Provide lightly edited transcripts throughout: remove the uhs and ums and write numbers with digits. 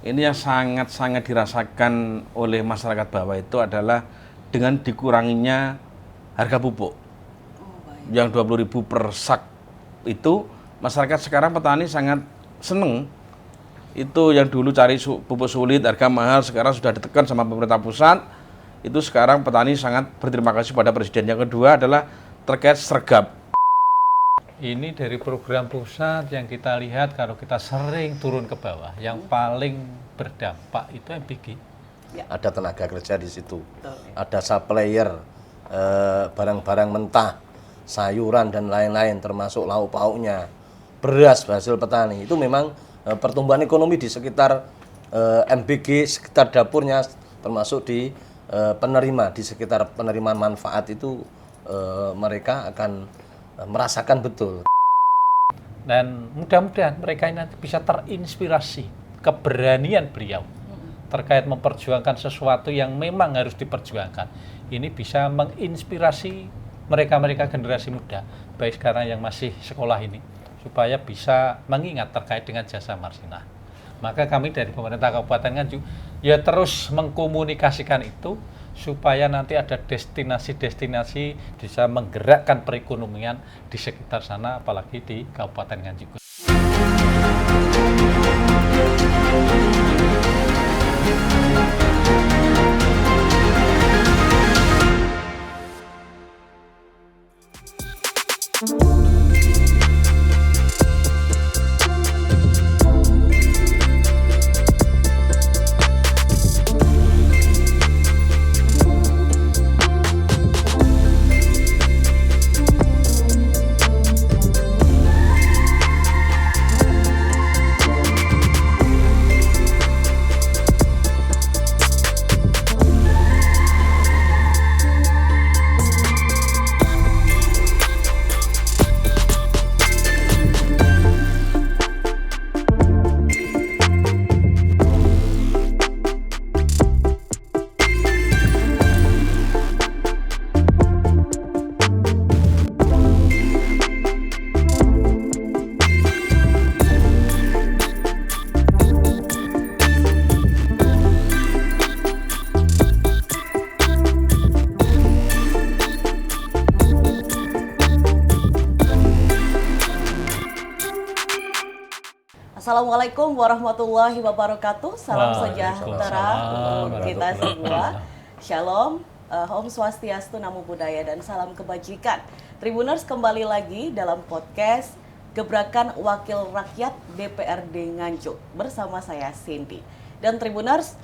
ini yang sangat-sangat dirasakan oleh masyarakat bawah itu adalah dengan dikuranginya harga pupuk. Yang 20.000 per sak itu masyarakat sekarang petani sangat seneng. Itu yang dulu cari pupuk sulit, harga mahal, sekarang sudah ditekan sama pemerintah pusat. Itu sekarang petani sangat berterima kasih pada presiden. Yang kedua adalah terkait sergap. Ini dari program pusat yang kita lihat kalau kita sering turun ke bawah, yang paling berdampak itu MPG. Ya. Ada tenaga kerja di situ, ada supplier, barang-barang mentah, sayuran dan lain-lain, termasuk lauk pauknya, beras hasil petani. Itu memang pertumbuhan ekonomi di sekitar MBG, sekitar dapurnya, termasuk di penerima, di sekitar penerimaan manfaat itu mereka akan merasakan betul. Dan mudah-mudahan mereka ini nanti bisa terinspirasi keberanian beliau terkait memperjuangkan sesuatu yang memang harus diperjuangkan. Ini bisa menginspirasi mereka-mereka generasi muda, baik sekarang yang masih sekolah ini, supaya bisa mengingat terkait dengan jasa Marsinah. Maka kami dari pemerintah Kabupaten Nganjuk ya terus mengkomunikasikan itu supaya nanti ada destinasi-destinasi bisa menggerakkan perekonomian di sekitar sana, apalagi di Kabupaten Nganjuk. Assalamualaikum warahmatullahi wabarakatuh. Salam sejahtera untuk kita semua. Shalom, Om Swastiastu, Namo Buddhaya, dan salam kebajikan. Tribuners, kembali lagi dalam podcast Gebrakan Wakil Rakyat DPRD Nganjuk bersama saya Cindy. Dan Tribuners,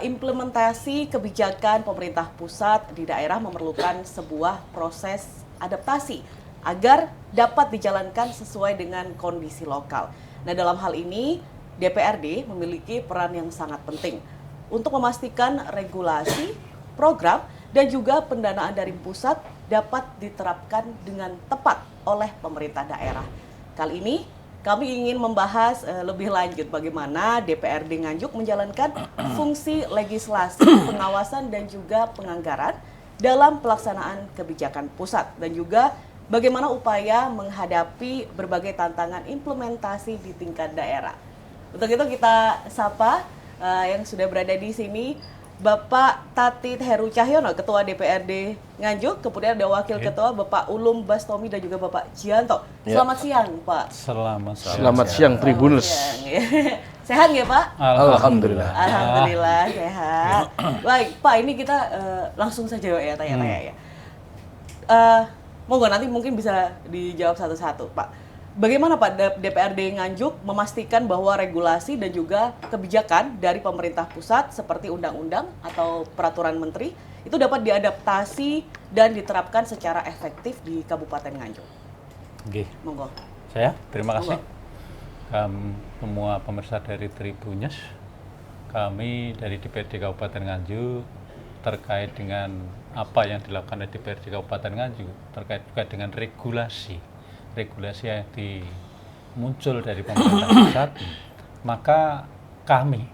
implementasi kebijakan pemerintah pusat di daerah memerlukan sebuah proses adaptasi agar dapat dijalankan sesuai dengan kondisi lokal. Nah, dalam hal ini DPRD memiliki peran yang sangat penting untuk memastikan regulasi, program, dan juga pendanaan dari pusat dapat diterapkan dengan tepat oleh pemerintah daerah. Kali ini kami ingin membahas lebih lanjut bagaimana DPRD Nganjuk menjalankan fungsi legislasi, pengawasan, dan juga penganggaran dalam pelaksanaan kebijakan pusat, dan juga bagaimana upaya menghadapi berbagai tantangan implementasi di tingkat daerah. Untuk itu kita sapa yang sudah berada di sini, Bapak Tatit Heru Cahyono, Ketua DPRD Nganjuk, kemudian ada Wakil Ketua Bapak Ulum Bastomi dan juga Bapak Jianto. Selamat siang, Pak. Selamat siang, Tribuners. Sehat ya, Pak? Alhamdulillah. Alhamdulillah sehat. Baik, Pak, ini kita langsung saja ya tanya-tanya ya. Monggo nanti mungkin bisa dijawab satu-satu, Pak. Bagaimana Pak DPRD Nganjuk memastikan bahwa regulasi dan juga kebijakan dari pemerintah pusat seperti undang-undang atau peraturan menteri itu dapat diadaptasi dan diterapkan secara efektif di Kabupaten Nganjuk? Oke. Monggo. Saya terima kasih. Semua pemirsa dari Tribuners, kami dari DPRD Kabupaten Nganjuk terkait dengan apa yang dilakukan oleh DPRD Kabupaten Nganjuk terkait juga dengan regulasi yang muncul dari pemerintah pusat, maka kami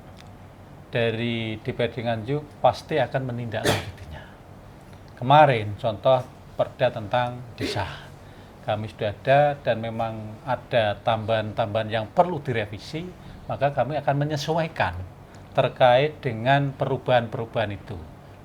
dari DPRD Nganjuk pasti akan menindaklanjutinya. Kemarin contoh perda tentang desa kami sudah ada dan memang ada tambahan-tambahan yang perlu direvisi, maka kami akan menyesuaikan terkait dengan perubahan-perubahan itu.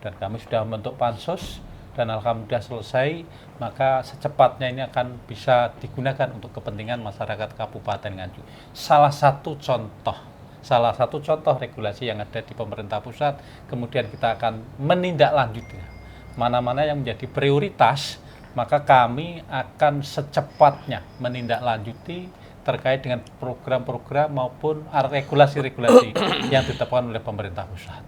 Dan kami sudah membentuk pansus dan alhamdulillah selesai, maka secepatnya ini akan bisa digunakan untuk kepentingan masyarakat Kabupaten Nganjuk. Salah satu contoh regulasi yang ada di pemerintah pusat, kemudian kita akan menindaklanjuti mana-mana yang menjadi prioritas, maka kami akan secepatnya menindaklanjuti terkait dengan program-program maupun regulasi-regulasi yang ditetapkan oleh pemerintah pusat.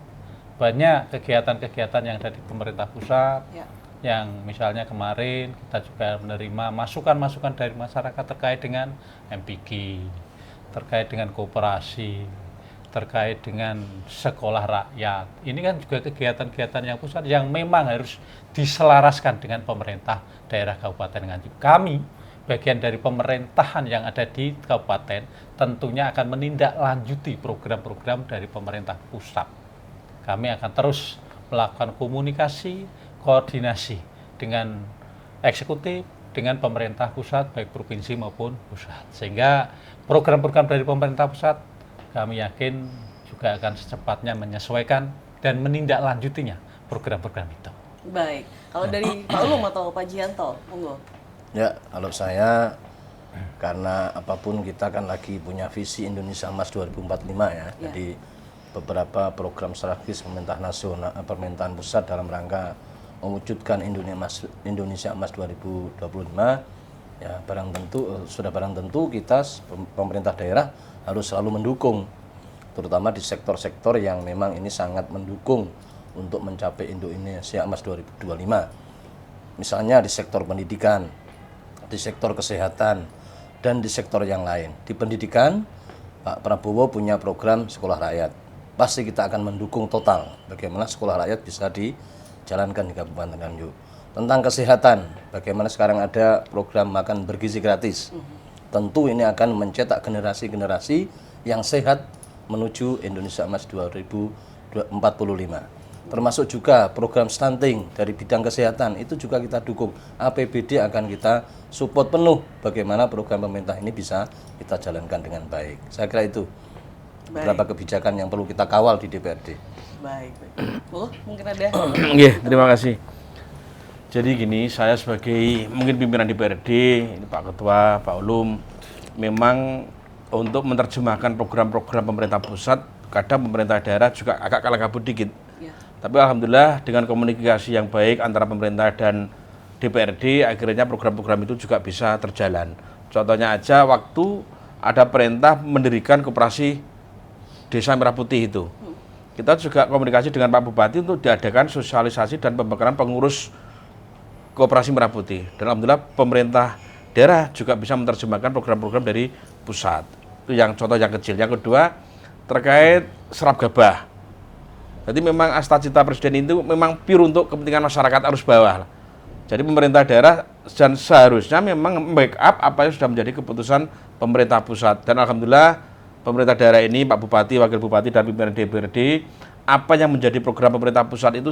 Banyak kegiatan-kegiatan yang ada di pemerintah pusat, yang misalnya kemarin kita juga menerima masukan-masukan dari masyarakat terkait dengan MPG, terkait dengan koperasi, terkait dengan sekolah rakyat. Ini kan juga kegiatan-kegiatan yang pusat yang memang harus diselaraskan dengan pemerintah daerah Kabupaten Nganjuk. Kami, bagian dari pemerintahan yang ada di kabupaten, tentunya akan menindaklanjuti program-program dari pemerintah pusat. Kami akan terus melakukan komunikasi, koordinasi dengan eksekutif, dengan pemerintah pusat, baik provinsi maupun pusat. Sehingga program-program dari pemerintah pusat, kami yakin juga akan secepatnya menyesuaikan dan menindaklanjutinya program-program itu. Baik, kalau dari Pak Ulum atau Pak Jianto, monggo. Ya, kalau saya, karena apapun kita kan lagi punya visi Indonesia Emas 2045 ya. Jadi beberapa program strategis pemerintah nasional, pemerintahan pusat dalam rangka mewujudkan Indonesia Emas 2025, ya sudah barang tentu kita pemerintah daerah harus selalu mendukung, terutama di sektor-sektor yang memang ini sangat mendukung untuk mencapai Indonesia Emas 2025. Misalnya di sektor pendidikan, di sektor kesehatan, dan di sektor yang lain. Di pendidikan, Pak Prabowo punya program sekolah rakyat. Pasti kita akan mendukung total bagaimana sekolah rakyat bisa dijalankan di Kabupaten Nganjuk. Tentang kesehatan, bagaimana sekarang ada program makan bergizi gratis. Tentu ini akan mencetak generasi-generasi yang sehat menuju Indonesia Emas 2045. Termasuk juga program stunting dari bidang kesehatan, itu juga kita dukung. APBD akan kita support penuh bagaimana program pemerintah ini bisa kita jalankan dengan baik. Saya kira itu beberapa kebijakan yang perlu kita kawal di DPRD. Baik. Mungkin ada. Terima kasih. Jadi gini, saya sebagai mungkin pimpinan DPRD, ini Pak Ketua, Pak Ulum, memang untuk menerjemahkan program-program pemerintah pusat, kadang pemerintah daerah juga agak kalah kabut dikit. Tapi alhamdulillah dengan komunikasi yang baik antara pemerintah dan DPRD, akhirnya program-program itu juga bisa terjalan. Contohnya aja waktu ada perintah mendirikan koperasi Desa Merah Putih itu. Kita juga komunikasi dengan Pak Bupati untuk diadakan sosialisasi dan pembekalan pengurus koperasi Merah Putih. Dan alhamdulillah pemerintah daerah juga bisa menerjemahkan program-program dari pusat. Itu yang contoh yang kecil. Yang kedua, terkait serap gabah. Jadi memang cita presiden itu memang pure untuk kepentingan masyarakat arus bawah. Jadi pemerintah daerah dan seharusnya memang backup apa yang sudah menjadi keputusan pemerintah pusat. Dan alhamdulillah pemerintah daerah ini, Pak Bupati, Wakil Bupati, dan pimpinan DPRD, apa yang menjadi program pemerintah pusat itu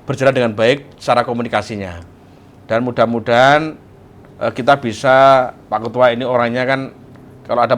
berjalan dengan baik secara komunikasinya. Dan mudah-mudahan kita bisa, Pak Ketua ini orangnya kan, kalau ada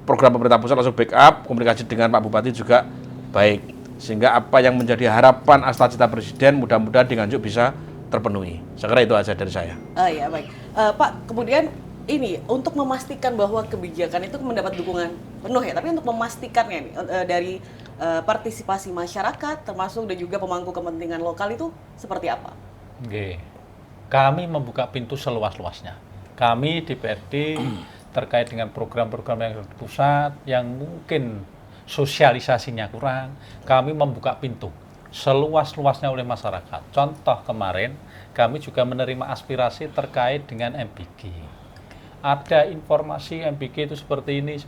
program pemerintah pusat langsung backup, komunikasi dengan Pak Bupati juga baik, sehingga apa yang menjadi harapan cita presiden mudah-mudahan di Nganjuk bisa terpenuhi. Saya kira itu aja dari saya. Ya baik, Pak. Kemudian ini untuk memastikan bahwa kebijakan itu mendapat dukungan penuh ya, tapi untuk memastikannya nih, dari partisipasi masyarakat, termasuk dan juga pemangku kepentingan lokal itu seperti apa? Kami membuka pintu seluas-luasnya. Kami DPRD terkait dengan program-program yang di pusat yang mungkin sosialisasinya kurang, kami membuka pintu seluas-luasnya oleh masyarakat. Contoh kemarin, kami juga menerima aspirasi terkait dengan MPG. Ada informasi MPG itu seperti ini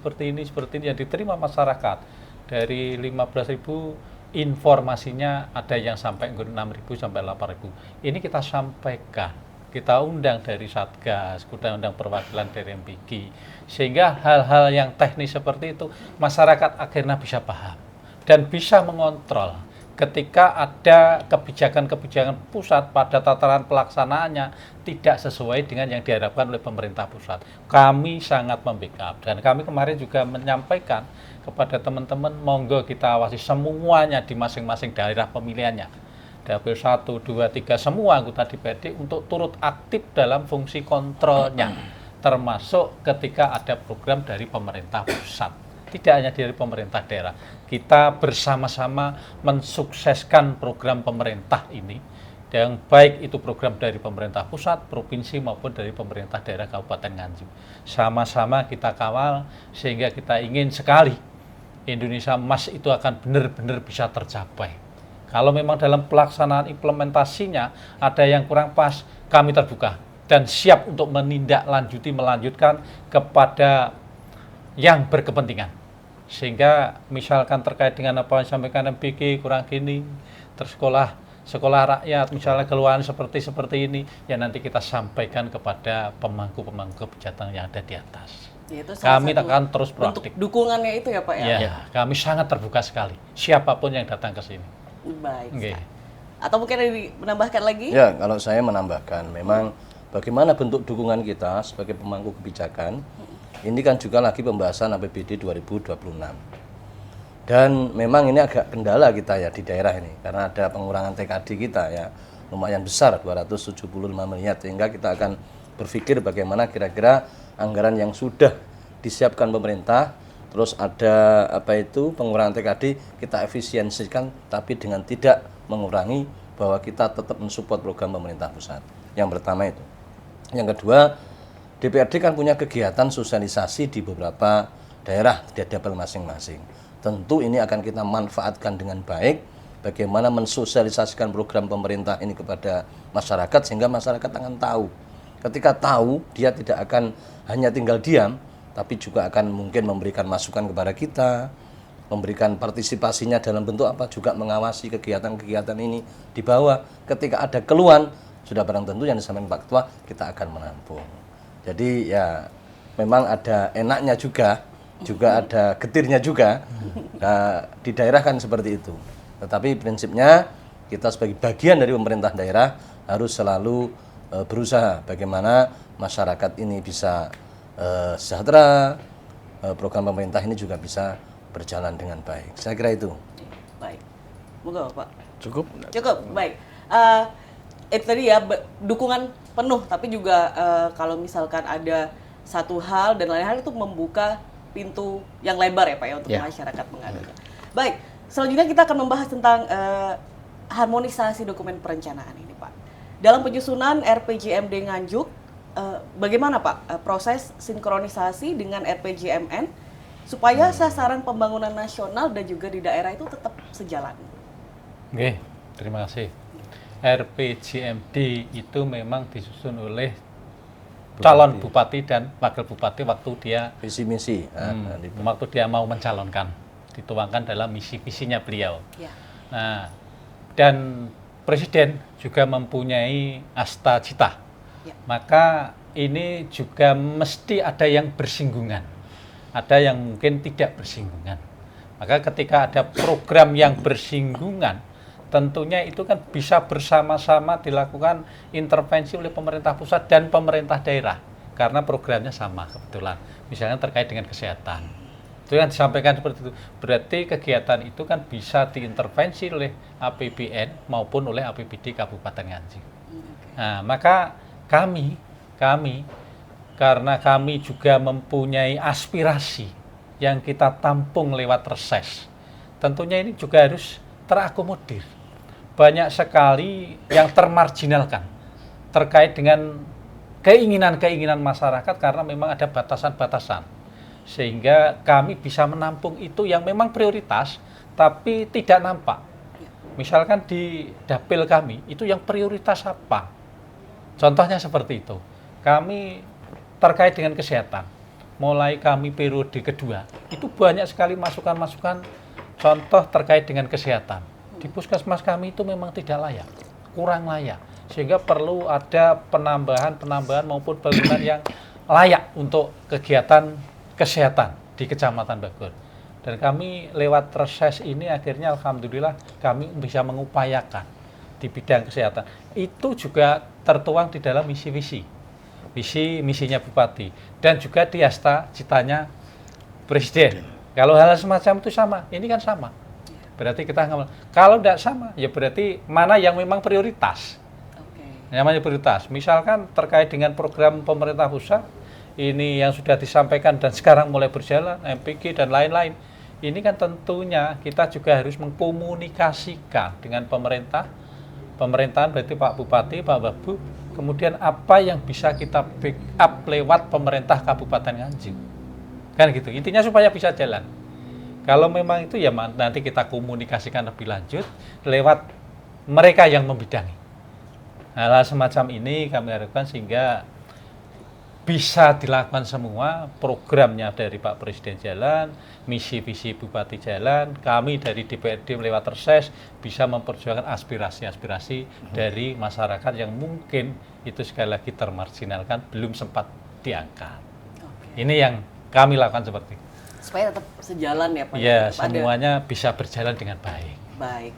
yang diterima masyarakat. Dari 15.000 informasinya ada yang sampai 6.000 sampai 8.000. Ini kita sampaikan. Kita undang dari Satgas, kita undang perwakilan dari MPG, sehingga hal-hal yang teknis seperti itu masyarakat akhirnya bisa paham dan bisa mengontrol ketika ada kebijakan-kebijakan pusat pada tataran pelaksanaannya tidak sesuai dengan yang diharapkan oleh pemerintah pusat. Kami sangat membackup dan kami kemarin juga menyampaikan kepada teman-teman, monggo kita awasi semuanya di masing-masing daerah pemilihannya. Dapil 1, 2, 3, semua anggota DPRD untuk turut aktif dalam fungsi kontrolnya, termasuk ketika ada program dari pemerintah pusat. Tidak hanya dari pemerintah daerah, kita bersama-sama mensukseskan program pemerintah ini, yang baik itu program dari pemerintah pusat, provinsi maupun dari pemerintah daerah Kabupaten Nganjuk. Sama-sama kita kawal sehingga kita ingin sekali Indonesia Emas itu akan benar-benar bisa tercapai. Kalau memang dalam pelaksanaan implementasinya ada yang kurang pas, kami terbuka dan siap untuk menindaklanjuti, melanjutkan kepada yang berkepentingan. Sehingga misalkan terkait dengan apa yang disampaikan MPK kurang gini, tersekolah rakyat misalnya keluhan seperti ini, ya nanti kita sampaikan kepada pemangku-pemangku kebijakan yang ada di atas. Yaitu Kami akan terus proaktif. Dukungannya itu ya Pak ya? Ya, kami sangat terbuka sekali, siapapun yang datang ke sini. Baik. Okay. Atau mungkin ada menambahkan lagi? Ya, kalau saya menambahkan, memang bagaimana bentuk dukungan kita sebagai pemangku kebijakan, ini kan juga lagi pembahasan APBD 2026. Dan memang ini agak kendala kita ya di daerah ini, karena ada pengurangan TKD kita ya, lumayan besar, 275 miliar, sehingga kita akan berpikir bagaimana kira-kira anggaran yang sudah disiapkan pemerintah, terus ada pengurangan TKD, kita efisiensikan, tapi dengan tidak mengurangi bahwa kita tetap mensupport program pemerintah pusat. Yang pertama itu. Yang kedua, DPRD kan punya kegiatan sosialisasi di beberapa daerah di dapil masing-masing. Tentu ini akan kita manfaatkan dengan baik, bagaimana mensosialisasikan program pemerintah ini kepada masyarakat sehingga masyarakat akan tahu. Ketika tahu, dia tidak akan hanya tinggal diam, tapi juga akan mungkin memberikan masukan kepada kita, memberikan partisipasinya dalam bentuk apa, juga mengawasi kegiatan-kegiatan ini di bawah. Ketika ada keluhan, sudah barang tentu yang disampaikan Pak Ketua, kita akan menampung. Jadi ya memang ada enaknya juga ada getirnya juga. Nah, di daerah kan seperti itu. Tetapi prinsipnya kita sebagai bagian dari pemerintah daerah harus selalu berusaha bagaimana masyarakat ini bisa sejahtera, program pemerintah ini juga bisa berjalan dengan baik. Saya kira itu. Baik. Moga Pak. Cukup? Cukup, baik. Itu tadi ya, dukungan penuh, tapi juga kalau misalkan ada satu hal dan lain hal itu membuka pintu yang lebar ya Pak ya untuk masyarakat mengadukan. Baik, selanjutnya kita akan membahas tentang harmonisasi dokumen perencanaan ini Pak. Dalam penyusunan RPJMD Nganjuk, bagaimana Pak proses sinkronisasi dengan RPJMN supaya sasaran pembangunan nasional dan juga di daerah itu tetap sejalan? Oke, terima kasih. RPJMD itu memang disusun oleh calon bupati dan wakil bupati waktu dia visi misi, waktu dia mau mencalonkan, dituangkan dalam misi visinya beliau. Ya. Nah, dan presiden juga mempunyai asta cita. Ya. Maka ini juga mesti ada yang bersinggungan, ada yang mungkin tidak bersinggungan. Maka ketika ada program yang bersinggungan, tentunya itu kan bisa bersama-sama dilakukan intervensi oleh pemerintah pusat dan pemerintah daerah karena programnya sama kebetulan. Misalnya terkait dengan kesehatan, itu yang disampaikan seperti itu. Berarti kegiatan itu kan bisa diintervensi oleh APBN maupun oleh APBD Kabupaten Nganjuk. Nah, maka kami karena kami juga mempunyai aspirasi yang kita tampung lewat reses, tentunya ini juga harus terakomodir. Banyak sekali yang termarginalkan terkait dengan keinginan-keinginan masyarakat karena memang ada batasan-batasan. Sehingga kami bisa menampung itu yang memang prioritas tapi tidak nampak. Misalkan di dapil kami, itu yang prioritas apa? Contohnya seperti itu. Kami terkait dengan kesehatan, mulai kami periode kedua, itu banyak sekali masukan-masukan contoh terkait dengan kesehatan. Di puskesmas kami itu memang tidak layak, kurang layak, sehingga perlu ada penambahan maupun bangunan yang layak untuk kegiatan kesehatan di Kecamatan Bagor. Dan kami lewat reses ini akhirnya alhamdulillah kami bisa mengupayakan di bidang kesehatan. Itu juga tertuang di dalam misi-visi. Misinya Bupati. Dan juga di asta citanya Presiden. Kalau hal semacam itu sama, ini kan sama. Berarti kita kalau tidak sama, ya berarti mana yang memang prioritas. Namanya prioritas. Misalkan terkait dengan program pemerintah pusat, ini yang sudah disampaikan dan sekarang mulai berjalan, MPG dan lain-lain. Ini kan tentunya kita juga harus mengkomunikasikan dengan pemerintahan berarti Pak Bupati, Pak Wagub, kemudian apa yang bisa kita pick up lewat pemerintah Kabupaten Nganjuk. Kan gitu, intinya supaya bisa jalan. Kalau memang itu ya nanti kita komunikasikan lebih lanjut lewat mereka yang membidangi. Hal semacam ini kami harapkan sehingga bisa dilakukan semua, programnya dari Pak Presiden jalan, misi visi Bupati jalan, kami dari DPRD lewat reses bisa memperjuangkan aspirasi-aspirasi dari masyarakat yang mungkin itu sekali lagi termarginalkan, belum sempat diangkat. Ini yang kami lakukan seperti itu. Supaya tetap sejalan ya Pak? Ya, semuanya bisa berjalan dengan baik. Baik.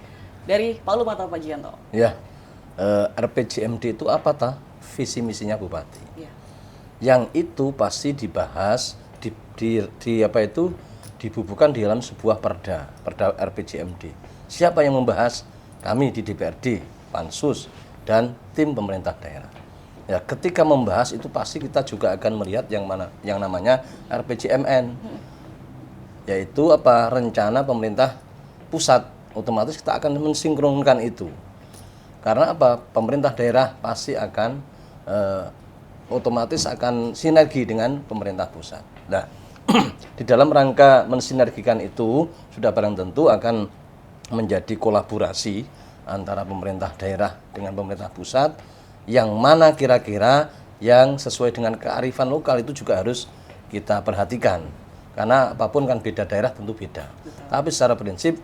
Dari Pak Lum atau Pak Jianto? Ya, RPJMD itu apa ta? Visi misinya Bupati. Ya. Yang itu pasti dibahas dibubuhkan di dalam sebuah perda RPJMD. Siapa yang membahas? Kami di DPRD, Pansus, dan tim pemerintah daerah. Ya, ketika membahas itu pasti kita juga akan melihat yang namanya RPJMN, yaitu rencana pemerintah pusat. Otomatis kita akan mensinkronkan itu. Karena pemerintah daerah pasti akan otomatis akan sinergi dengan pemerintah pusat. Nah, di dalam rangka mensinergikan itu sudah barang tentu akan menjadi kolaborasi antara pemerintah daerah dengan pemerintah pusat, yang mana kira-kira yang sesuai dengan kearifan lokal itu juga harus kita perhatikan. Karena apapun kan beda daerah tentu beda. Betul. Tapi secara prinsip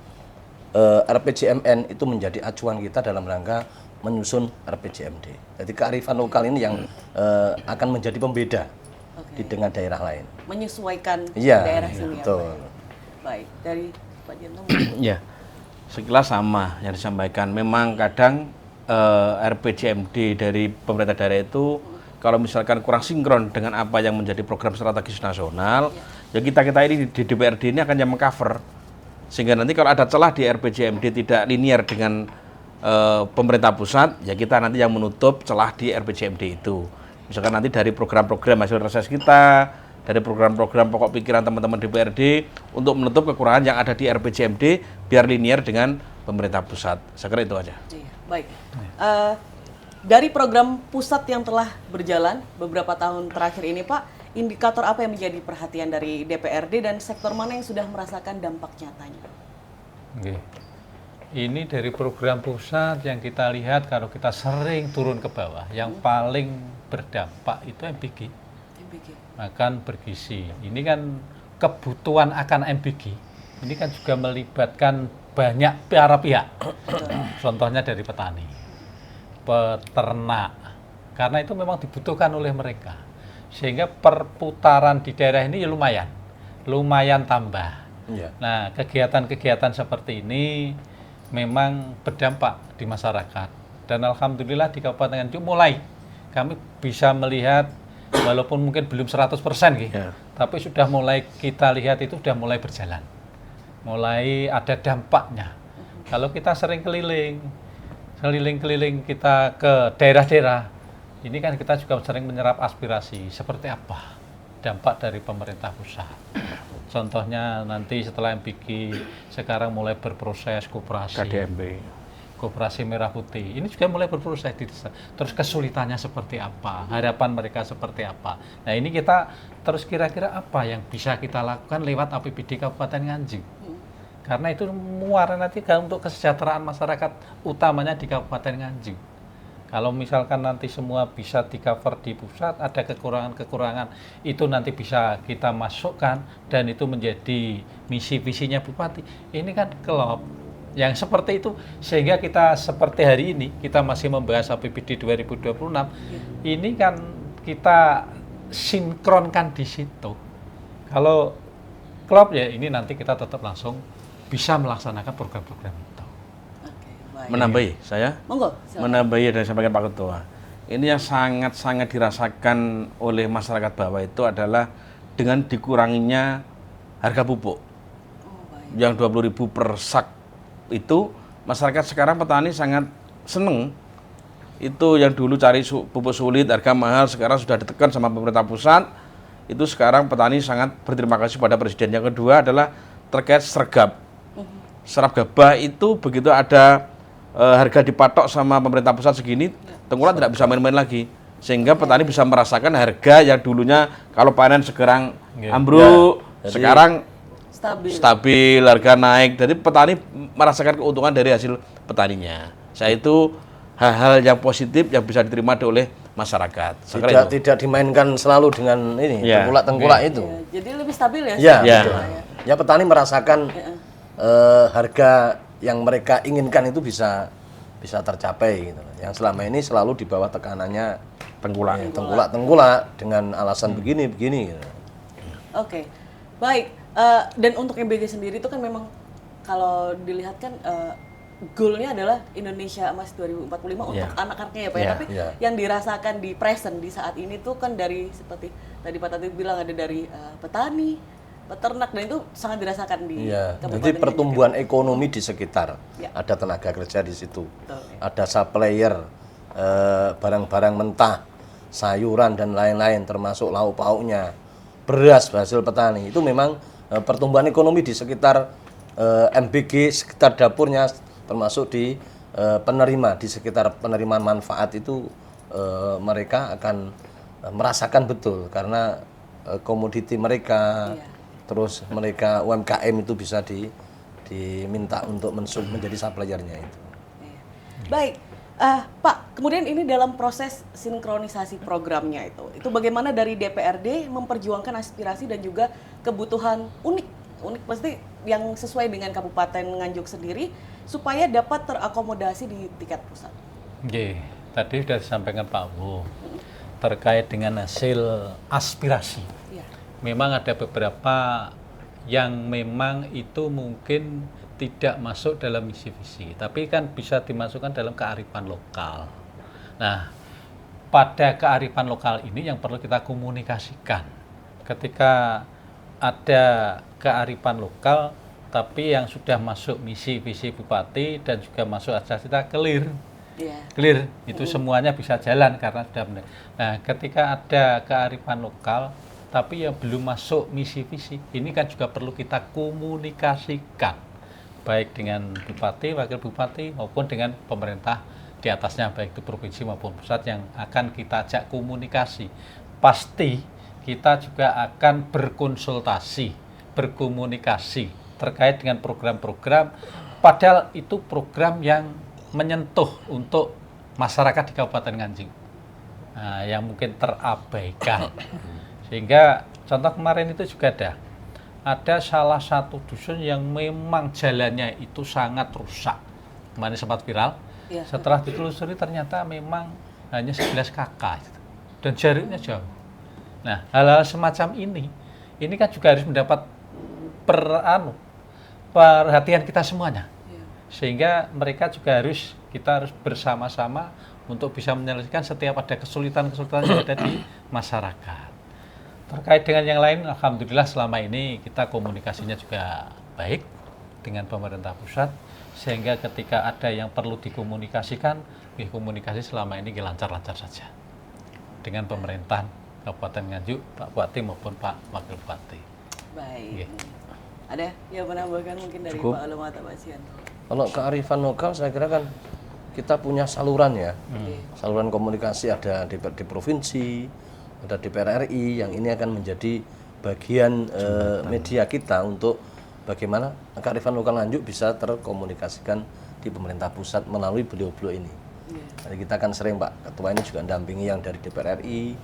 RPJMN itu menjadi acuan kita dalam rangka menyusun RPJMD. Jadi kearifan lokal ini yang akan menjadi pembeda dengan daerah lain. Menyesuaikan ya, daerah sini. Betul. Baik, dari Pak Jianto. Ya, sekilas sama yang disampaikan. Memang kadang RPJMD dari pemerintah daerah itu kalau misalkan kurang sinkron dengan apa yang menjadi program strategis nasional, ya kita ini di DPRD ini akan yang mengcover. Sehingga nanti kalau ada celah di RPJMD tidak linear dengan pemerintah pusat, ya kita nanti yang menutup celah di RPJMD itu. Misalkan nanti dari program-program hasil reses kita, dari program-program pokok pikiran teman-teman DPRD untuk menutup kekurangan yang ada di RPJMD biar linear dengan pemerintah pusat. Saya kira itu aja. Iya, baik. Dari program pusat yang telah berjalan beberapa tahun terakhir ini Pak, indikator apa yang menjadi perhatian dari DPRD dan sektor mana yang sudah merasakan dampak nyatanya? Oke. Ini dari program pusat yang kita lihat kalau kita sering turun ke bawah, yang paling berdampak itu MBG. Makan bergizi. Ini kan kebutuhan akan MBG. Ini kan juga melibatkan banyak para pihak. Contohnya dari petani, peternak. Karena itu memang dibutuhkan oleh mereka. Sehingga perputaran di daerah ini ya lumayan tambah. Ya. Nah, kegiatan-kegiatan seperti ini memang berdampak di masyarakat. Dan alhamdulillah di Kabupaten Nganjuk mulai kami bisa melihat walaupun mungkin belum 100% gitu, tapi sudah mulai kita lihat itu sudah mulai berjalan. Mulai ada dampaknya. Kalau kita sering keliling kita ke daerah-daerah, ini kan kita juga sering menyerap aspirasi seperti apa dampak dari pemerintah pusat. Contohnya nanti setelah MBG sekarang mulai berproses koperasi KDMB, Koperasi Merah Putih. Ini juga mulai berproses di desa. Terus kesulitannya seperti apa, harapan mereka seperti apa. Nah ini kita terus kira-kira apa yang bisa kita lakukan lewat APBD Kabupaten Nganjuk. Karena itu muara nanti untuk kesejahteraan masyarakat utamanya di Kabupaten Nganjuk. Kalau misalkan nanti semua bisa di-cover di pusat, ada kekurangan-kekurangan, itu nanti bisa kita masukkan dan itu menjadi misi-visinya Bupati. Ini kan klop yang seperti itu, sehingga kita seperti hari ini, kita masih membahas APBD 2026, ini kan kita sinkronkan di situ. Kalau klop ya ini nanti kita tetap langsung bisa melaksanakan program-program itu. Oke, baik. Menambahi saya, Monggo, silakan. menambahi dan sampaikan Pak Ketua. Ini yang sangat-sangat dirasakan oleh masyarakat bawah itu adalah dengan dikuranginya harga pupuk. Oh, baik. Yang 20.000 per sak itu masyarakat sekarang petani sangat seneng. Itu yang dulu cari pupuk sulit, harga mahal, sekarang sudah ditekan sama pemerintah pusat. Itu sekarang petani sangat berterima kasih pada presiden. Yang kedua adalah terkait sergap. Serap gabah itu begitu ada harga dipatok sama pemerintah pusat segini, tengkulak tidak bisa main-main lagi. Sehingga petani bisa merasakan harga yang dulunya kalau panen sekarang ambruk, sekarang stabil, harga naik. Jadi petani merasakan keuntungan dari hasil petaninya. Saya itu hal-hal yang positif yang bisa diterima oleh masyarakat. Tidak dimainkan selalu dengan ini tengkulak-tengkulak itu. Ya, jadi lebih stabil ya. Ya, Ya. betul. Ya petani merasakan harga yang mereka inginkan itu bisa tercapai gitu. Yang selama ini selalu di bawah tekanannya tengkulak dengan alasan begini gitu. Oke, baik. Dan untuk MBG sendiri itu kan memang kalau dilihat kan goalnya adalah Indonesia Emas 2045 untuk anak-anaknya ya Pak. Ya. Tapi yang dirasakan di present di saat ini tuh kan dari seperti tadi Pak Tati bilang ada dari petani, peternak, dan itu sangat dirasakan di Kabupaten Jadi pertumbuhan Nganjuk. ekonomi di sekitar, Ya. ada tenaga kerja di situ, Betul. ada supplier barang-barang mentah, sayuran dan lain-lain, termasuk lauk pauknya, beras hasil petani. Itu memang pertumbuhan ekonomi di sekitar MBG, sekitar dapurnya, termasuk di penerima, di sekitar penerimaan manfaat itu mereka akan merasakan betul karena komoditi mereka. Terus mereka UMKM itu bisa diminta untuk menjadi suppliernya itu. Baik, Pak. Kemudian ini dalam proses sinkronisasi programnya itu bagaimana dari DPRD memperjuangkan aspirasi dan juga kebutuhan unik pasti yang sesuai dengan Kabupaten Nganjuk sendiri supaya dapat terakomodasi di tingkat pusat. Oke, tadi sudah disampaikan Pak Wu terkait dengan hasil aspirasi. Iya. Memang ada beberapa yang memang itu mungkin tidak masuk dalam misi visi, tapi kan bisa dimasukkan dalam kearifan lokal. Nah, pada kearifan lokal ini yang perlu kita komunikasikan. Ketika ada kearifan lokal, tapi yang sudah masuk misi visi bupati dan juga masuk aspirasi kita clear. Clear, itu semuanya bisa jalan karena sudah benar. Nah, ketika ada kearifan lokal tapi yang belum masuk misi visi, ini kan juga perlu kita komunikasikan baik dengan bupati, wakil bupati maupun dengan pemerintah di atasnya, baik itu provinsi maupun pusat yang akan kita ajak komunikasi. Pasti kita juga akan berkonsultasi, berkomunikasi terkait dengan program-program, padahal itu program yang menyentuh untuk masyarakat di Kabupaten Nganjuk, yang mungkin terabaikan. Sehingga contoh kemarin itu juga ada salah satu dusun yang memang jalannya itu sangat rusak. Kemarin sempat viral. Ya. Setelah ditelusuri ternyata memang hanya 11 kakak dan jaraknya jauh. Nah, hal-hal semacam ini kan juga harus mendapat perhatian kita semuanya. Sehingga mereka juga kita harus bersama-sama untuk bisa menyelesaikan setiap ada kesulitan-kesulitan yang ada di masyarakat. Terkait dengan yang lain, alhamdulillah selama ini kita komunikasinya juga baik dengan pemerintah pusat, sehingga ketika ada yang perlu dikomunikasikan, komunikasi selama ini lancar-lancar saja dengan pemerintahan Kabupaten Nganjuk, Pak Bupati maupun Pak Wakil Bupati. Baik. Ada yang menambahkan mungkin dari Cukup. Pak Alumata Pak Sian? Kalau kearifan lokal saya kira kan kita punya saluran ya, saluran komunikasi ada di provinsi, ada DPR RI yang ini akan menjadi bagian media kita untuk bagaimana kearifan lokal Nganjuk bisa terkomunikasikan di pemerintah pusat melalui beliau-beliau ini. Jadi kita akan sering Pak Ketua ini juga mendampingi yang dari DPR RI,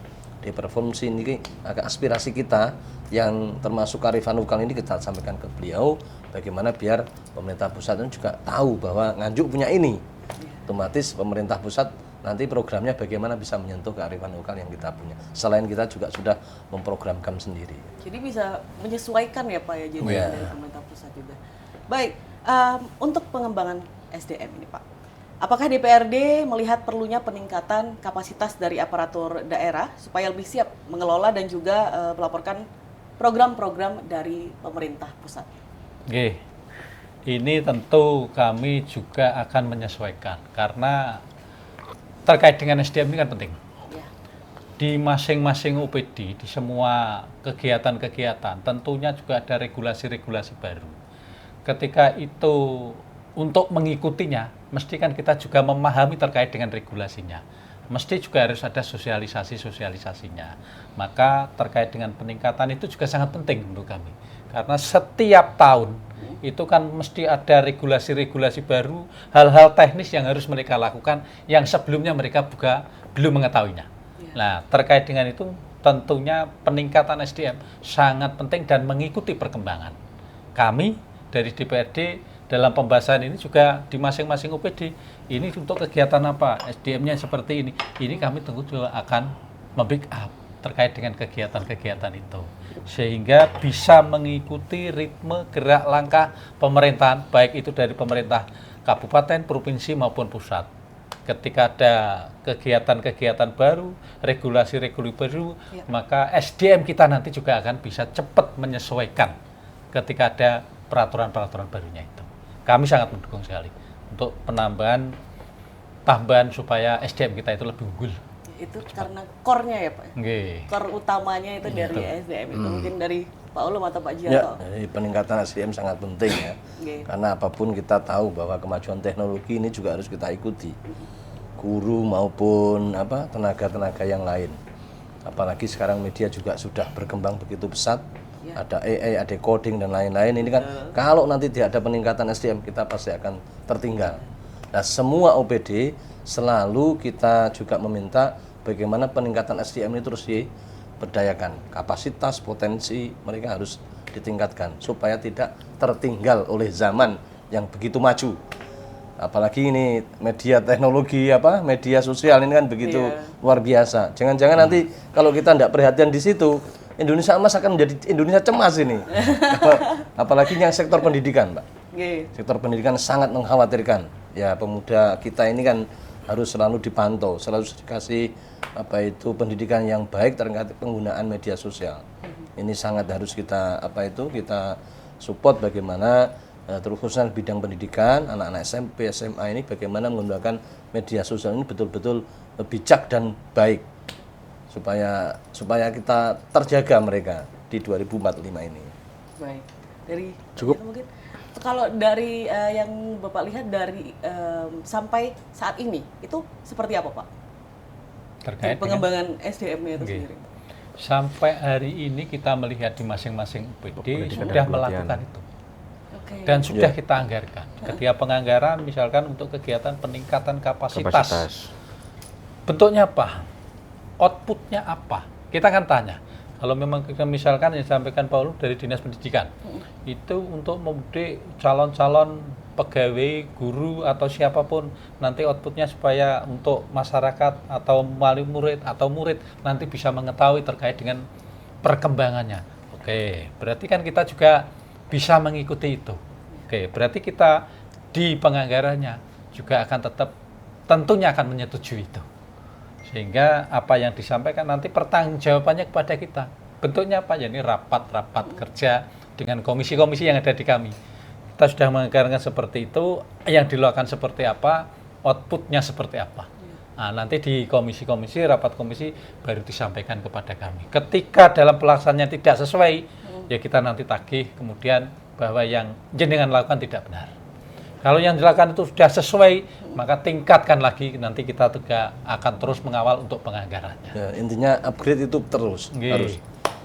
DPR provinsi ini agak aspirasi kita yang termasuk kearifan lokal ini kita sampaikan ke beliau bagaimana biar pemerintah pusat itu juga tahu bahwa Nganjuk punya ini. Otomatis pemerintah pusat nanti programnya bagaimana bisa menyentuh kearifan lokal yang kita punya. Selain kita juga sudah memprogramkan sendiri. Jadi bisa menyesuaikan ya Pak ya, jadi Iya. dari pemerintah pusat juga. Baik, untuk pengembangan SDM ini Pak, apakah DPRD melihat perlunya peningkatan kapasitas dari aparatur daerah supaya lebih siap mengelola dan juga melaporkan program-program dari pemerintah pusat? Oke, ini tentu kami juga akan menyesuaikan karena terkait dengan SDM ini kan penting. Ya. Di masing-masing OPD, di semua kegiatan-kegiatan, tentunya juga ada regulasi-regulasi baru. Ketika itu untuk mengikutinya, mesti kan kita juga memahami terkait dengan regulasinya. Mesti juga harus ada sosialisasi-sosialisasinya. Maka terkait dengan peningkatan itu juga sangat penting untuk kami. Karena setiap tahun itu kan mesti ada regulasi-regulasi baru, hal-hal teknis yang harus mereka lakukan yang sebelumnya mereka juga belum mengetahuinya. Nah, terkait dengan itu tentunya peningkatan SDM sangat penting dan mengikuti perkembangan. Kami dari DPRD dalam pembahasan ini juga di masing-masing OPD, ini untuk kegiatan apa, SDM-nya seperti ini kami tentu juga akan membackup terkait dengan kegiatan-kegiatan itu. Sehingga bisa mengikuti ritme gerak langkah pemerintahan, baik itu dari pemerintah kabupaten, provinsi maupun pusat. Ketika ada kegiatan-kegiatan baru, regulasi-regulasi baru, maka SDM kita nanti juga akan bisa cepat menyesuaikan ketika ada peraturan-peraturan barunya itu. Kami sangat mendukung sekali untuk tambahan supaya SDM kita itu lebih unggul. Itu karena core-nya ya Pak? Nggih. Core utamanya itu dari SDM itu, mungkin dari Pak Ulum atau Pak Ya, Jianto. jadi peningkatan SDM sangat penting ya. Nggih. Karena apapun kita tahu bahwa kemajuan teknologi ini juga harus kita ikuti. Guru maupun tenaga-tenaga yang lain. Apalagi sekarang media juga sudah berkembang begitu pesat. Ada AI, ada coding dan lain-lain. Ini kan kalau nanti tidak ada peningkatan SDM kita pasti akan tertinggal. Nah, semua OPD selalu kita juga meminta bagaimana peningkatan SDM ini terus diberdayakan. Kapasitas, potensi mereka harus ditingkatkan supaya tidak tertinggal oleh zaman yang begitu maju. Apalagi ini media teknologi media sosial ini kan begitu luar biasa. Jangan-jangan nanti kalau kita tidak perhatian di situ, Indonesia emas akan menjadi Indonesia cemas ini. Apalagi yang sektor pendidikan, Pak. Sektor pendidikan sangat mengkhawatirkan. Ya, pemuda kita ini kan harus selalu dipantau, selalu dikasih pendidikan yang baik terkait penggunaan media sosial. Ini sangat harus kita kita support bagaimana terkhususnya bidang pendidikan anak-anak SMP, SMA ini bagaimana menggunakan media sosial ini betul-betul bijak dan baik supaya kita terjaga mereka di 2045 ini. Baik. Dari Cukup. mungkin kalau dari yang Bapak lihat dari sampai saat ini itu seperti apa Pak? Terkait pengembangan SDM-nya itu Nggih. sendiri. Sampai hari ini kita melihat di masing-masing OPD sudah melakukan itu. Oke. Dan sudah kita anggarkan. Ketika penganggaran misalkan untuk kegiatan peningkatan kapasitas. Bentuknya apa? Outputnya apa? Kita akan tanya. Kalau memang kita misalkan yang disampaikan Pak Ulum dari Dinas Pendidikan, itu untuk mendidik calon-calon pegawai, guru atau siapapun nanti outputnya supaya untuk masyarakat atau wali murid atau murid nanti bisa mengetahui terkait dengan perkembangannya. Oke, berarti kan kita juga bisa mengikuti itu. Oke, berarti kita di penganggarannya juga akan tetap tentunya akan menyetujui itu. Sehingga apa yang disampaikan nanti pertanggungjawabannya kepada kita. Bentuknya apa? Ya ini rapat-rapat kerja dengan komisi-komisi yang ada di kami. Kita sudah menganggarkan seperti itu, yang dilakukan seperti apa, outputnya seperti apa. Nah, nanti di komisi-komisi, rapat komisi baru disampaikan kepada kami. Ketika dalam pelaksanaannya tidak sesuai, ya kita nanti tagih kemudian bahwa yang jenengan lakukan tidak benar. Kalau yang dilakukan itu sudah sesuai, maka tingkatkan lagi, nanti kita juga akan terus mengawal untuk penganggarannya. Ya, intinya upgrade itu terus Nggih. harus.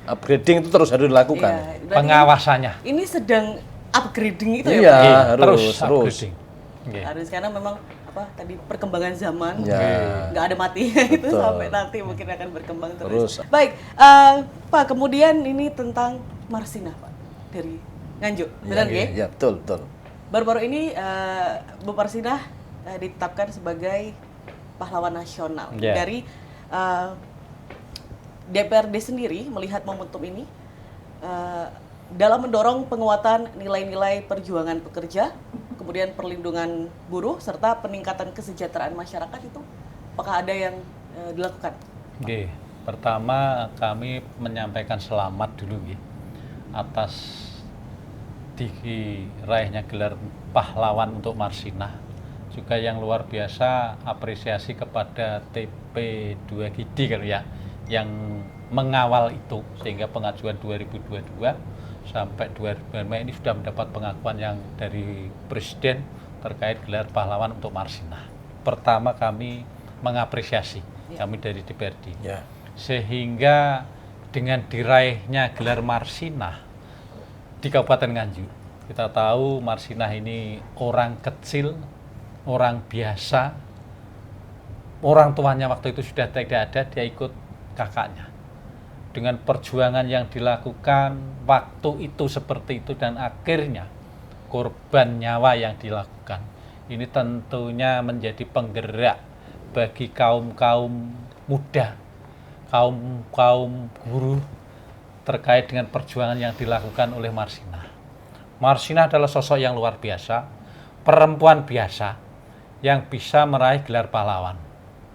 Upgrading itu terus harus dilakukan. Iya, berarti Pengawasannya. Ini sedang upgrading itu Iya. ya Pak? harus, terus terus. upgrading. Nggih. Harus, karena memang tadi perkembangan zaman Ya. nggak ada matinya itu Betul. sampai nanti mungkin akan berkembang terus. Terus. Baik, Pak, kemudian ini tentang Marsinah Pak dari Nganjuk, benar nggih? Ya, betul. Baru-baru ini Bu Marsinah ditetapkan sebagai pahlawan nasional. Ya. Dari DPRD sendiri melihat momentum ini dalam mendorong penguatan nilai-nilai perjuangan pekerja, kemudian perlindungan buruh, serta peningkatan kesejahteraan masyarakat itu, apakah ada yang dilakukan? Oke, pertama kami menyampaikan selamat dulu ya, atas diraihnya gelar pahlawan untuk Marsinah. Juga yang luar biasa apresiasi kepada TP2GD kan ya, yang mengawal itu sehingga pengajuan 2022 sampai 2025 ini sudah mendapat pengakuan yang dari Presiden terkait gelar pahlawan untuk Marsinah. Pertama kami mengapresiasi, kami dari DPRD, Ya. sehingga dengan diraihnya gelar Marsinah di Kabupaten Nganjuk, kita tahu Marsinah ini orang kecil, orang biasa, orang tuanya waktu itu sudah tidak ada, dia ikut kakaknya. Dengan perjuangan yang dilakukan waktu itu seperti itu dan akhirnya korban nyawa yang dilakukan, ini tentunya menjadi penggerak bagi kaum-kaum muda, kaum buruh terkait dengan perjuangan yang dilakukan oleh Marsinah. Marsinah adalah sosok yang luar biasa, perempuan biasa yang bisa meraih gelar pahlawan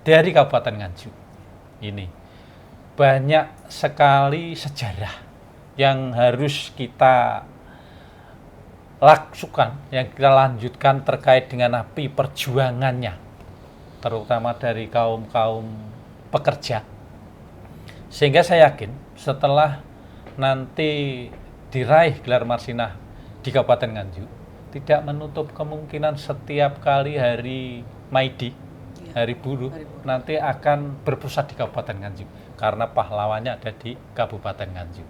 dari Kabupaten Nganjuk. Ini banyak sekali sejarah yang harus kita lakukan, yang kita lanjutkan terkait dengan api perjuangannya, terutama dari kaum-kaum pekerja. Sehingga saya yakin setelah nanti diraih gelar Marsinah di Kabupaten Nganjuk, tidak menutup kemungkinan setiap kali hari Maidi, hari buruh, nanti akan berpusat di Kabupaten Nganjuk karena pahlawannya ada di Kabupaten Nganjuk.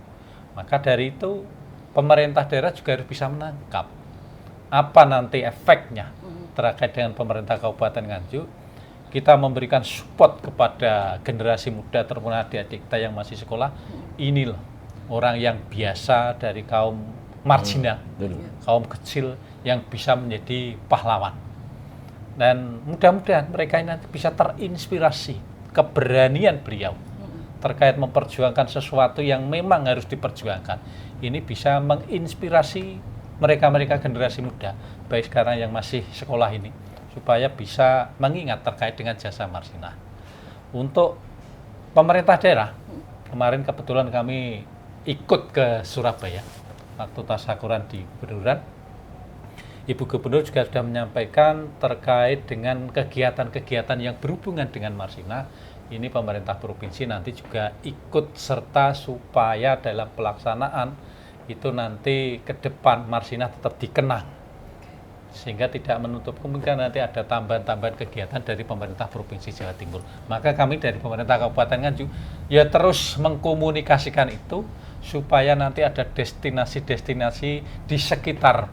Maka dari itu pemerintah daerah juga harus bisa menangkap apa nanti efeknya terkait dengan pemerintah Kabupaten Nganjuk. Kita memberikan support kepada generasi muda terutama adik-adik kita yang masih sekolah. Ini loh orang yang biasa dari kaum marginal, kaum kecil yang bisa menjadi pahlawan. Dan mudah-mudahan mereka ini nanti bisa terinspirasi keberanian beliau terkait memperjuangkan sesuatu yang memang harus diperjuangkan. Ini bisa menginspirasi mereka-mereka generasi muda, baik sekarang yang masih sekolah ini, supaya bisa mengingat terkait dengan jasa Marsinah. Untuk pemerintah daerah, kemarin kebetulan kami ikut ke Surabaya, waktu tasyakuran di Gubernuran. Ibu Gubernur juga sudah menyampaikan terkait dengan kegiatan-kegiatan yang berhubungan dengan Marsinah. Ini pemerintah provinsi nanti juga ikut serta supaya dalam pelaksanaan itu nanti ke depan Marsinah tetap dikenang. Sehingga tidak menutup kemungkinan nanti ada tambahan-tambahan kegiatan dari pemerintah Provinsi Jawa Timur. Maka kami dari pemerintah Kabupaten Nganjuk ya terus mengkomunikasikan itu supaya nanti ada destinasi-destinasi di sekitar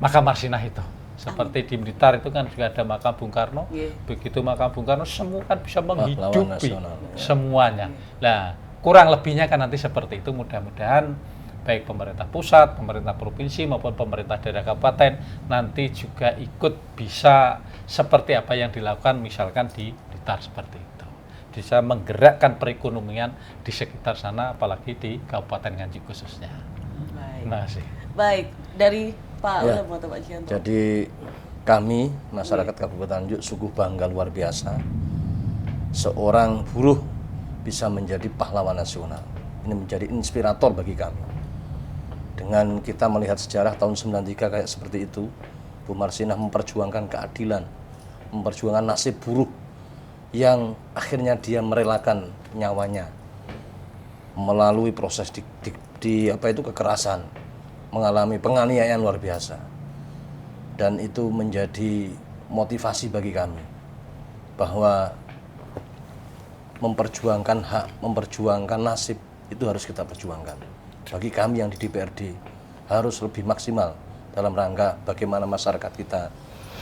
makam Marsinah itu. Seperti di Blitar itu kan juga ada makam Bung Karno. Begitu makam Bung Karno semua kan bisa menghidupi semuanya. Nah, kurang lebihnya kan nanti seperti itu. Mudah-mudahan baik pemerintah pusat, pemerintah provinsi maupun pemerintah daerah kabupaten nanti juga ikut bisa seperti apa yang dilakukan misalkan di Blitar seperti itu. Bisa menggerakkan perekonomian di sekitar sana apalagi di Kabupaten Nganjuk khususnya. Terima kasih. Baik, dari Pak Ulum atau Pak Jianto. Jadi kami masyarakat Kabupaten Nganjuk sungguh bangga luar biasa seorang buruh bisa menjadi pahlawan nasional. Ini menjadi inspirator bagi kami. Dengan kita melihat sejarah tahun 93 kayak seperti itu, Bu Marsinah memperjuangkan keadilan, memperjuangkan nasib buruh yang akhirnya dia merelakan nyawanya melalui proses kekerasan, mengalami penganiayaan luar biasa, dan itu menjadi motivasi bagi kami bahwa memperjuangkan hak, memperjuangkan nasib itu harus kita perjuangkan. Bagi kami yang di DPRD harus lebih maksimal dalam rangka bagaimana masyarakat kita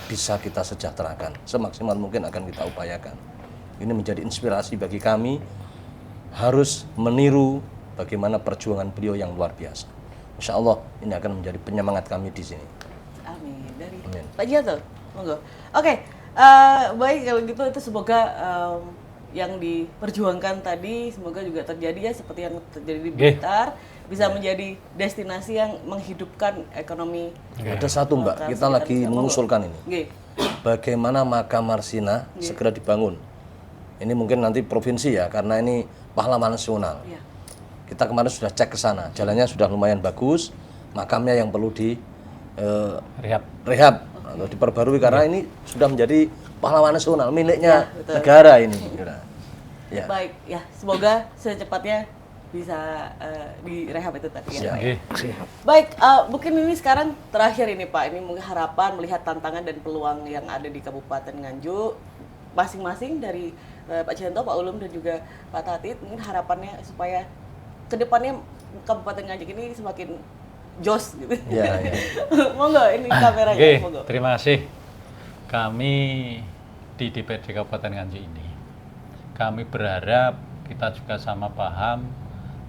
bisa kita sejahterakan, semaksimal mungkin akan kita upayakan. Ini menjadi inspirasi bagi kami, harus meniru bagaimana perjuangan beliau yang luar biasa. Insya Allah ini akan menjadi penyemangat kami di sini. Amin. Dari Amin. Pak Jianto, monggo. Oke, Baik kalau gitu itu semoga yang diperjuangkan tadi semoga juga terjadi ya seperti yang terjadi di Blitar, bisa menjadi destinasi yang menghidupkan ekonomi. Ada satu Mbak, kita lagi mengusulkan ini. Nggih. Bagaimana makam Marsina segera dibangun. Ini mungkin nanti provinsi ya, karena ini pahlawan nasional. Iya. Kita kemarin sudah cek ke sana, jalannya sudah lumayan bagus, makamnya yang perlu di rehab atau diperbarui karena ini sudah menjadi pahlawan nasional miliknya negara ini. Ya. Baik, ya semoga secepatnya bisa direhab itu tadi ya. Baik, mungkin ini sekarang terakhir ini Pak, ini mungkin harapan melihat tantangan dan peluang yang ada di Kabupaten Nganjuk masing-masing dari Pak Janto, Pak Ulum dan juga Pak Tatit, mungkin harapannya supaya kedepannya Kabupaten Nganjuk ini semakin jos gitu. Ya. Monggo ini kameranya. Monggo. Terima kasih. Kami di DPRD Kabupaten Nganjuk ini, kami berharap kita juga sama paham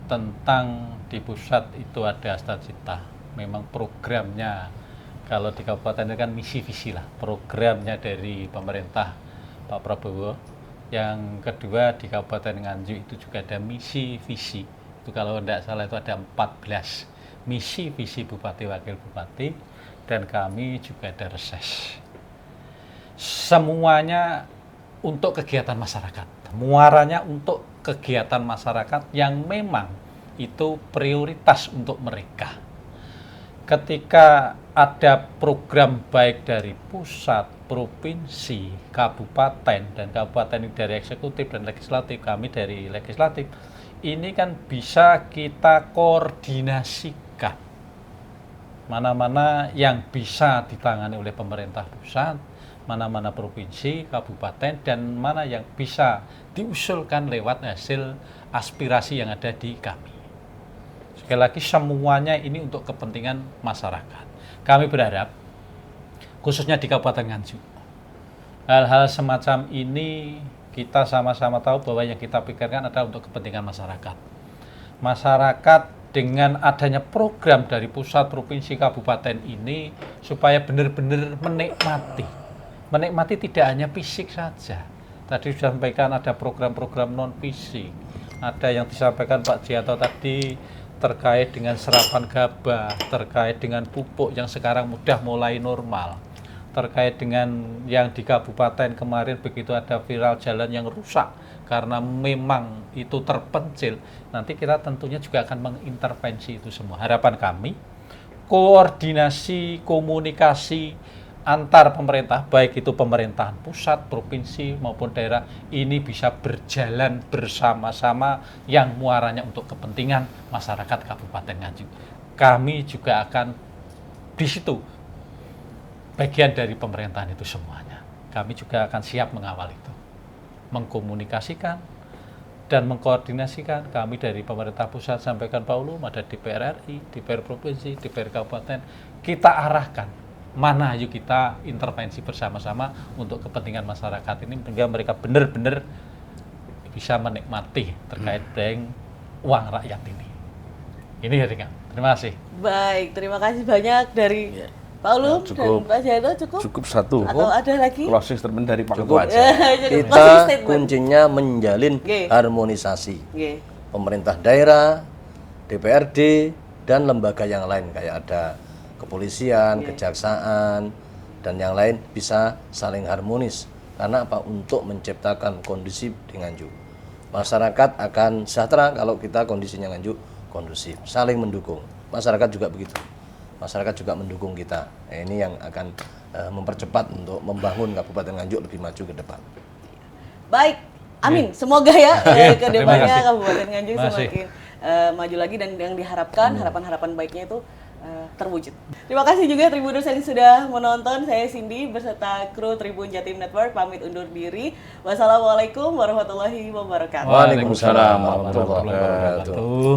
tentang di pusat itu ada Astacita. Memang programnya kalau di kabupaten itu kan misi visi lah, programnya dari pemerintah Pak Prabowo. Yang kedua di Kabupaten Nganjuk itu juga ada misi visi. Itu kalau tidak salah itu ada 14 misi visi Bupati Wakil Bupati, dan kami juga ada reses. Semuanya untuk kegiatan masyarakat, muaranya untuk kegiatan masyarakat yang memang itu prioritas untuk mereka. Ketika ada program baik dari pusat, provinsi, kabupaten, dan kabupaten ini dari eksekutif dan legislatif, kami dari legislatif, ini kan bisa kita koordinasikan. Mana-mana yang bisa ditangani oleh pemerintah pusat, mana-mana provinsi, kabupaten, dan mana yang bisa diusulkan lewat hasil aspirasi yang ada di kami. Sekali lagi semuanya ini untuk kepentingan masyarakat. Kami berharap, khususnya di Kabupaten Nganjuk, hal-hal semacam ini kita sama-sama tahu bahwa yang kita pikirkan adalah untuk kepentingan masyarakat. Masyarakat dengan adanya program dari pusat, provinsi, kabupaten ini supaya benar-benar menikmati tidak hanya fisik saja. Tadi sudah sampaikan ada program-program non fisik, ada yang disampaikan Pak Jianto tadi terkait dengan serapan gabah, terkait dengan pupuk yang sekarang sudah mulai normal, terkait dengan yang di kabupaten kemarin begitu ada viral jalan yang rusak karena memang itu terpencil. Nanti kita tentunya juga akan mengintervensi itu semua. Harapan kami, koordinasi, komunikasi antar pemerintah, baik itu pemerintahan pusat, provinsi maupun daerah, ini bisa berjalan bersama-sama yang muaranya untuk kepentingan masyarakat Kabupaten Nganjuk. Kami juga akan di situ bagian dari pemerintahan itu semuanya. Kami juga akan siap mengawal itu, mengkomunikasikan dan mengkoordinasikan. Kami dari pemerintah pusat sampaikan Pak Ulum, ada DPR RI, DPR provinsi, DPR kabupaten, kita arahkan mana yuk kita intervensi bersama-sama untuk kepentingan masyarakat ini sehingga mereka benar-benar bisa menikmati terkait dengan uang rakyat ini. Ini ya Ringan. Terima kasih. Baik, terima kasih banyak dari Pak Ulum dan Pak Janto. Cukup satu. Atau ada lagi? Closing statement dari Pak Ketua aja. Kita kuncinya menjalin harmonisasi. Pemerintah daerah, DPRD, dan lembaga yang lain kayak ada kepolisian, kejaksaan, dan yang lain bisa saling harmonis. Karena apa? Untuk menciptakan kondisi di Nganjuk. Masyarakat akan sejahtera kalau kita kondisinya Nganjuk kondusif, saling mendukung. Masyarakat juga begitu. Masyarakat juga mendukung kita. Nah, ini yang akan mempercepat untuk membangun Kabupaten Nganjuk lebih maju ke depan. Baik, amin. Semoga ya ke depannya Kabupaten Nganjuk semakin maju lagi dan yang diharapkan harapan-harapan baiknya itu terwujud. Terima kasih juga Tribuners yang sudah menonton. Saya Cindy beserta kru Tribun Jatim Network pamit undur diri. Wassalamualaikum warahmatullahi wabarakatuh. Waalaikumsalam warahmatullahi wabarakatuh.